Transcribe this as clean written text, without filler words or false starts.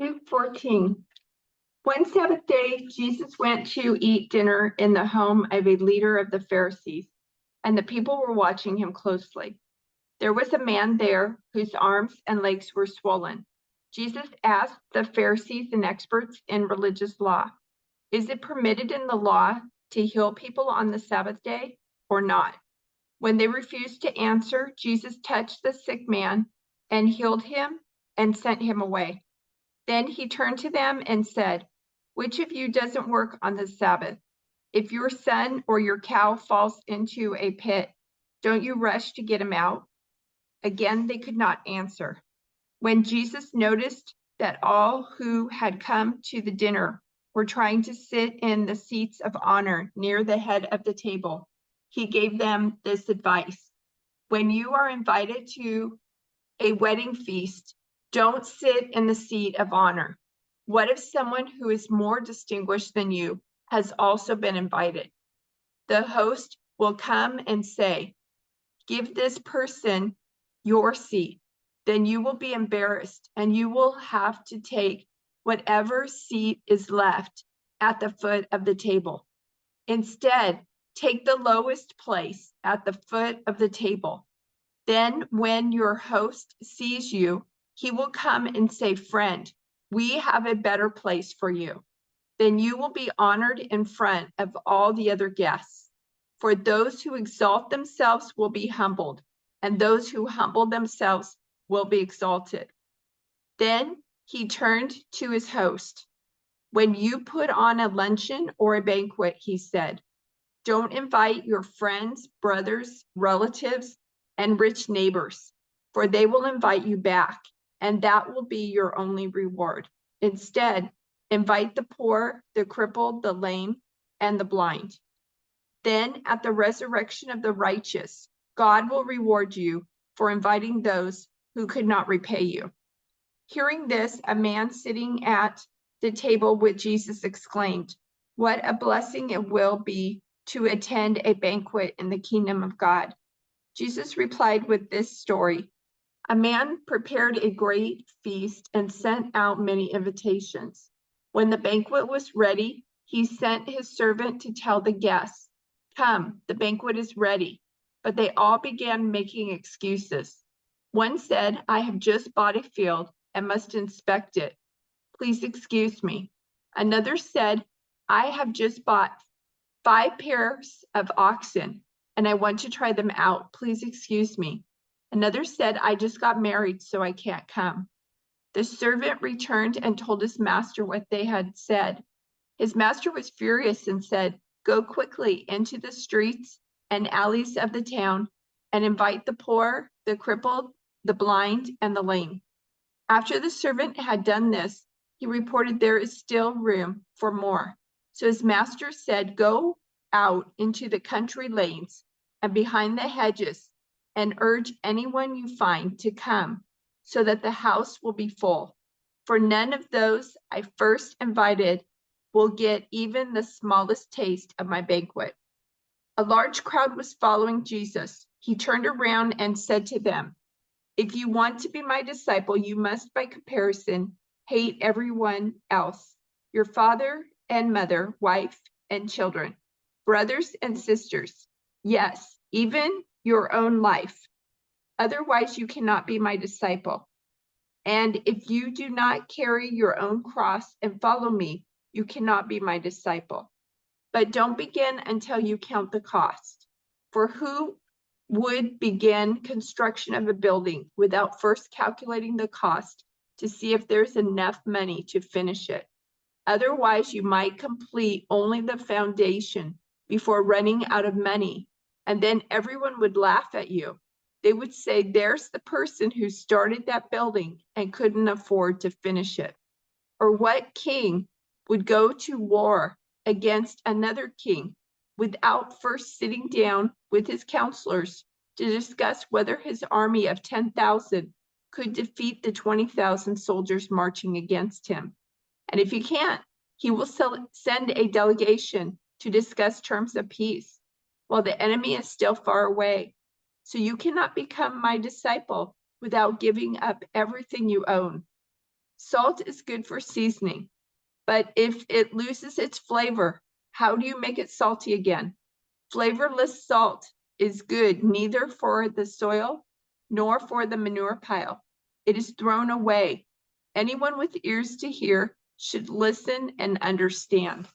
Luke 14. One Sabbath day, Jesus went to eat dinner in the home of a leader of the Pharisees, and the people were watching him closely. There was a man there whose arms and legs were swollen. Jesus asked the Pharisees and experts in religious law, "Is it permitted in the law to heal people on the Sabbath day or not?" When they refused to answer, Jesus touched the sick man and healed him and sent him away. Then he turned to them and said, "Which of you doesn't work on the Sabbath? If your son or your cow falls into a pit, don't you rush to get him out?" Again, they could not answer. When Jesus noticed that all who had come to the dinner were trying to sit in the seats of honor near the head of the table, he gave them this advice: "When you are invited to a wedding feast, don't sit in the seat of honor. What if someone who is more distinguished than you has also been invited? The host will come and say, 'Give this person your seat.' Then you will be embarrassed and you will have to take whatever seat is left at the foot of the table. Instead, take the lowest place at the foot of the table. Then when your host sees you, he will come and say, 'Friend, we have a better place for you.' Then you will be honored in front of all the other guests. For those who exalt themselves will be humbled, and those who humble themselves will be exalted." Then he turned to his host. "When you put on a luncheon or a banquet," he said, "don't invite your friends, brothers, relatives, and rich neighbors, for they will invite you back, and that will be your only reward. Instead, invite the poor, the crippled, the lame, and the blind. Then at the resurrection of the righteous, God will reward you for inviting those who could not repay you." Hearing this, a man sitting at the table with Jesus exclaimed, "What a blessing it will be to attend a banquet in the kingdom of God." Jesus replied with this story: "A man prepared a great feast and sent out many invitations. When the banquet was ready, he sent his servant to tell the guests, 'Come, the banquet is ready.' But they all began making excuses. One said, 'I have just bought a field and must inspect it. Please excuse me.' Another said, 'I have just bought 5 pairs of oxen and I want to try them out. Please excuse me.' Another said, 'I just got married, so I can't come.' The servant returned and told his master what they had said. His master was furious and said, 'Go quickly into the streets and alleys of the town and invite the poor, the crippled, the blind, and the lame.' After the servant had done this, he reported, 'There is still room for more.' So his master said, 'Go out into the country lanes and behind the hedges and urge anyone you find to come, so that the house will be full. For none of those I first invited will get even the smallest taste of my banquet.'" A large crowd was following Jesus. He turned around and said to them, "If you want to be my disciple, you must, by comparison, hate everyone else: your father and mother, wife and children, brothers and sisters, yes, even your own life. Otherwise, you cannot be my disciple. And if you do not carry your own cross and follow me, you cannot be my disciple. But don't begin until you count the cost. For who would begin construction of a building without first calculating the cost to see if there's enough money to finish it? Otherwise, you might complete only the foundation before running out of money, and then everyone would laugh at you. They would say, 'There's the person who started that building and couldn't afford to finish it.' Or what king would go to war against another king without first sitting down with his counselors to discuss whether his army of 10,000 could defeat the 20,000 soldiers marching against him? And if he can't, he will send a delegation to discuss terms of peace while the enemy is still far away. So you cannot become my disciple without giving up everything you own." Salt is good for seasoning, but if it loses its flavor, how do you make it salty again? Flavorless salt is good neither for the soil nor for the manure pile. It is thrown away. Anyone with ears to hear should listen and understand.